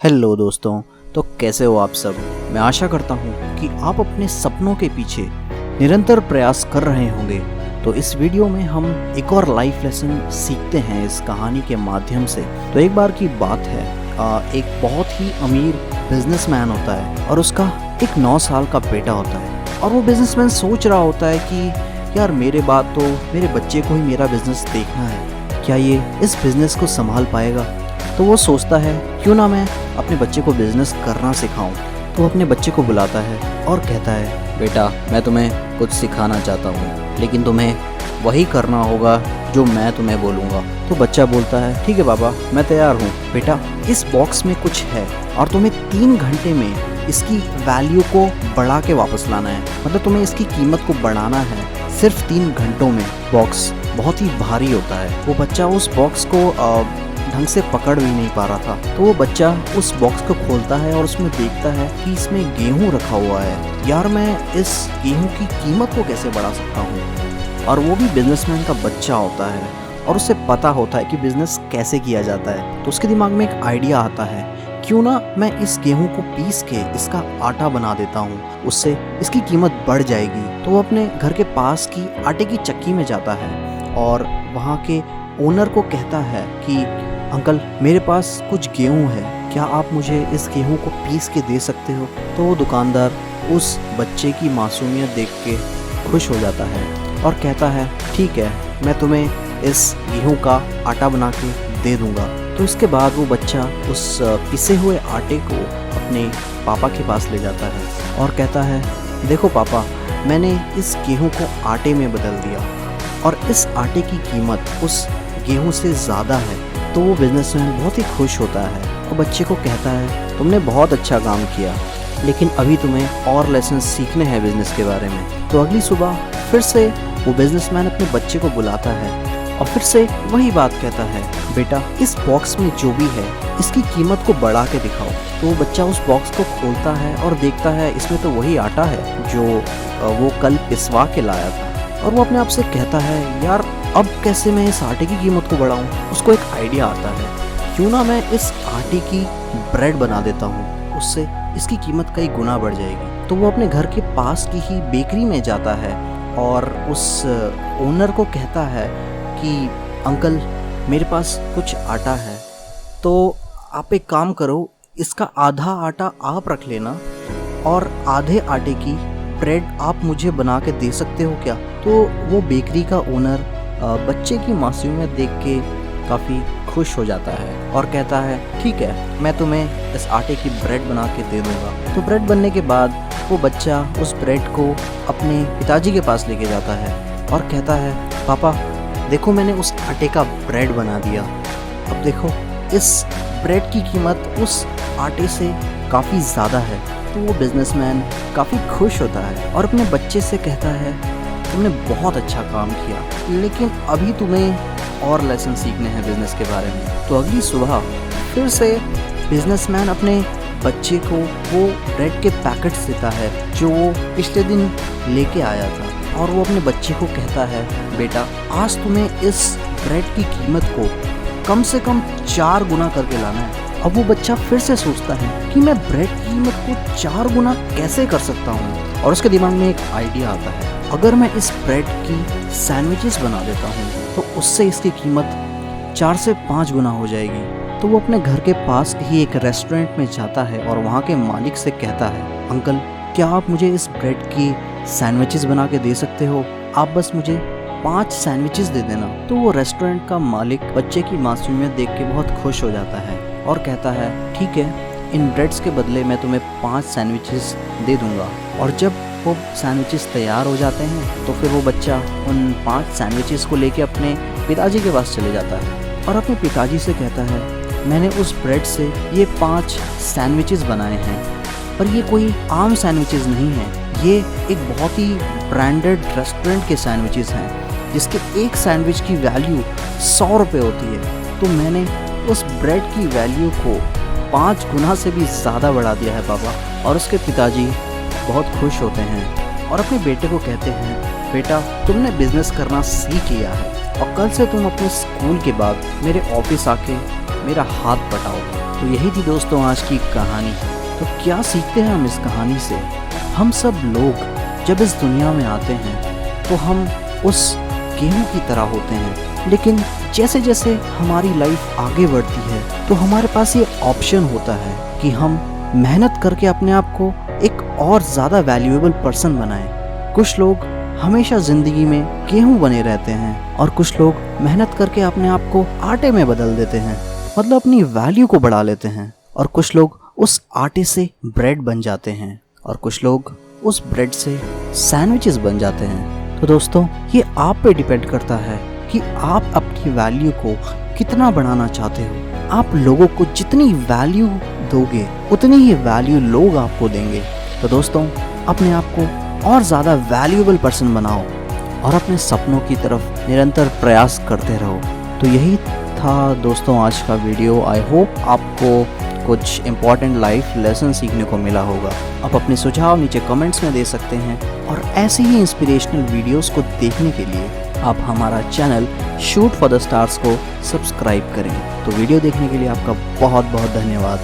Hello दोस्तों। तो कैसे हो आप सब। मैं आशा करता हूँ कि आप अपने सपनों के पीछे निरंतर प्रयास कर रहे होंगे। तो इस वीडियो में हम एक और लाइफ लेसन सीखते हैं इस कहानी के माध्यम से। तो एक बार की बात है, एक बहुत ही अमीर बिजनेसमैन होता है और उसका एक 9 साल का बेटा होता है। और वो बिजनेसमैन सोच रहा होता है कि यार मेरे बाद तो मेरे बच्चे को ही मेरा बिजनेस देखना है, क्या ये इस बिजनेस को संभाल पाएगा। तो वो सोचता है क्यों ना मैं अपने बच्चे को बिजनेस करना सिखाऊं। तो अपने बच्चे को बुलाता है और कहता है, बेटा मैं तुम्हें कुछ सिखाना चाहता हूँ, लेकिन तुम्हें वही करना होगा जो मैं तुम्हें बोलूँगा। तो बच्चा बोलता है, ठीक है पापा मैं तैयार हूँ। बेटा इस बॉक्स में कुछ है और तुम्हें 3 घंटे में इसकी वैल्यू को बढ़ा के वापस लाना है, मतलब तुम्हें इसकी कीमत को बढ़ाना है सिर्फ 3 घंटों में। बॉक्स बहुत ही भारी होता है। वो बच्चा उस बॉक्स को ढंग से पकड़ भी नहीं पा रहा था। तो वो बच्चा उस बॉक्स को खोलता है और उसमें देखता है कि इसमें गेहूं रखा हुआ है। यार मैं इस गेहूं की कीमत को कैसे बढ़ा सकता हूँ। और वो भी बिजनेसमैन का बच्चा होता है और उसे पता होता है कि बिजनेस कैसे किया जाता है। तो उसके दिमाग में एक आइडिया आता है, क्यों ना मैं इस गेहूं को पीस के इसका आटा बना देता हूँ, उससे इसकी कीमत बढ़ जाएगी। तो वो अपने घर के पास की आटे की चक्की में जाता है और वहाँ के ओनर को कहता है कि अंकल मेरे पास कुछ गेहूं है, क्या आप मुझे इस गेहूं को पीस के दे सकते हो। तो वो दुकानदार उस बच्चे की मासूमियत देख के खुश हो जाता है और कहता है, ठीक है मैं तुम्हें इस गेहूं का आटा बना के दे दूंगा। तो इसके बाद वो बच्चा उस पिसे हुए आटे को अपने पापा के पास ले जाता है और कहता है, देखो पापा मैंने इस गेहूं को आटे में बदल दिया और इस आटे की कीमत उस गेहूं से ज़्यादा है। तो वो बिजनेसमैन बहुत ही खुश होता है और बच्चे को कहता है, तुमने बहुत अच्छा काम किया, लेकिन अभी तुम्हें और लेसन सीखने हैं बिजनेस के बारे में। तो अगली सुबह फिर से वो बिजनेसमैन अपने बच्चे को बुलाता है और फिर से वही बात कहता है, बेटा इस बॉक्स में जो भी है इसकी कीमत को बढ़ा के दिखाओ। तो वो बच्चा उस बॉक्स को खोलता है और देखता है इसमें तो वही आटा है जो वो कल पिसवा के लाया था। और वो अपने आप से कहता है, यार अब कैसे मैं इस आटे की कीमत को बढ़ाऊं। उसको एक आइडिया आता है, क्यों ना मैं इस आटे की ब्रेड बना देता हूँ, उससे इसकी कीमत कई गुना बढ़ जाएगी। तो वो अपने घर के पास की ही बेकरी में जाता है और उस ओनर को कहता है कि अंकल मेरे पास कुछ आटा है, तो आप एक काम करो, इसका आधा आटा आप रख लेना और आधे आटे की ब्रेड आप मुझे बना के दे सकते हो क्या। तो वो बेकरी का ओनर बच्चे की मासूमियत देख के काफ़ी खुश हो जाता है और कहता है, ठीक है मैं तुम्हें इस आटे की ब्रेड बना के दे दूंगा। तो ब्रेड बनने के बाद वो बच्चा उस ब्रेड को अपने पिताजी के पास लेके जाता है और कहता है, पापा देखो मैंने उस आटे का ब्रेड बना दिया। अब देखो इस ब्रेड की कीमत उस आटे से काफ़ी ज़्यादा है। तो वो बिजनेसमैन काफ़ी खुश होता है और अपने बच्चे से कहता है, तुमने बहुत अच्छा काम किया, लेकिन अभी तुम्हें और लेसन सीखने हैं बिजनेस के बारे में। तो अगली सुबह फिर से बिजनेसमैन अपने बच्चे को वो ब्रेड के पैकेट्स देता है जो वो पिछले दिन लेके आया था और वो अपने बच्चे को कहता है, बेटा आज तुम्हें इस ब्रेड की कीमत को कम से कम 4 गुना करके लाना है। अब वो बच्चा फिर से सोचता है कि मैं ब्रेड की कीमत को 4 गुना कैसे कर सकता हूँ। और उसके दिमाग में एक आइडिया आता है, अगर मैं इस ब्रेड की सैंडविचेस बना देता हूँ तो उससे इसकी कीमत 4 से 5 गुना हो जाएगी। तो वो अपने घर के पास ही एक रेस्टोरेंट में जाता है और वहाँ के मालिक से कहता है, अंकल क्या आप मुझे इस ब्रेड की सैंडविचेस बना के दे सकते हो, आप बस मुझे 5 सैंडविचेस दे देना। तो वो रेस्टोरेंट का मालिक बच्चे की मासूमियत देख के बहुत खुश हो जाता है और कहता है, ठीक है इन ब्रेड्स के बदले मैं तुम्हें 5 सैंडविचेस दे दूंगा। और जब वो सैंडविचेस तैयार हो जाते हैं तो फिर वो बच्चा उन 5 सैंडविचेस को लेके अपने पिताजी के पास चले जाता है और अपने पिताजी से कहता है, मैंने उस ब्रेड से ये 5 सैंडविचेस बनाए हैं, पर ये कोई आम सैंडविचेस नहीं हैं, ये एक बहुत ही ब्रांडेड रेस्टोरेंट के सैंडविचेस हैं जिसके एक सैंडविच की वैल्यू 100 रुपये होती है। तो मैंने उस ब्रेड की वैल्यू को 5 गुना से भी ज़्यादा बढ़ा दिया है पापा। और उसके पिताजी बहुत खुश होते हैं और अपने बेटे को कहते हैं, बेटा तुमने बिजनेस करना सीख लिया है और कल से तुम अपने स्कूल के बाद मेरे ऑफिस आके मेरा हाथ बटाओ। तो यही थी दोस्तों आज की कहानी। तो क्या सीखते हैं हम इस कहानी से? हम सब लोग जब इस दुनिया में आते हैं तो हम उस गेहूं की तरह होते हैं, लेकिन जैसे जैसे हमारी लाइफ आगे बढ़ती है तो हमारे पास ये ऑप्शन होता है कि हम मेहनत करके अपने आप को एक और ज़्यादा वैल्यूएबल पर्सन बनाएं। कुछ लोग हमेशा ज़िंदगी में गेहूं बने रहते हैं और कुछ लोग मेहनत करके अपने आप को आटे में बदल देते हैं, मतलब अपनी वैल्यू को बढ़ा लेते हैं। और कुछ लोग उस आटे से ब्रेड बन जाते हैं और कुछ लोग उस ब्रेड से सैंडविचेस बन जाते हैं। तो दोस्तों ये आप पे डिपेंड करता है कि आप अपनी वैल्यू को कितना बढ़ाना चाहते हो। आप लोगों को जितनी वैल्यू दोगे उतनी ही वैल्यू लोग आपको देंगे। तो दोस्तों अपने आप को और ज़्यादा वैल्यूएबल पर्सन बनाओ और अपने सपनों की तरफ निरंतर प्रयास करते रहो। तो यही था दोस्तों आज का वीडियो। आई होप आपको कुछ इम्पॉर्टेंट लाइफ लेसन सीखने को मिला होगा। आप अपने सुझाव नीचे कमेंट्स में दे सकते हैं और ऐसे ही इंस्पिरेशनल वीडियोस को देखने के लिए आप हमारा channel shoot for the stars को सब्सक्राइब करें। तो वीडियो देखने के लिए आपका बहुत बहुत धन्यवाद।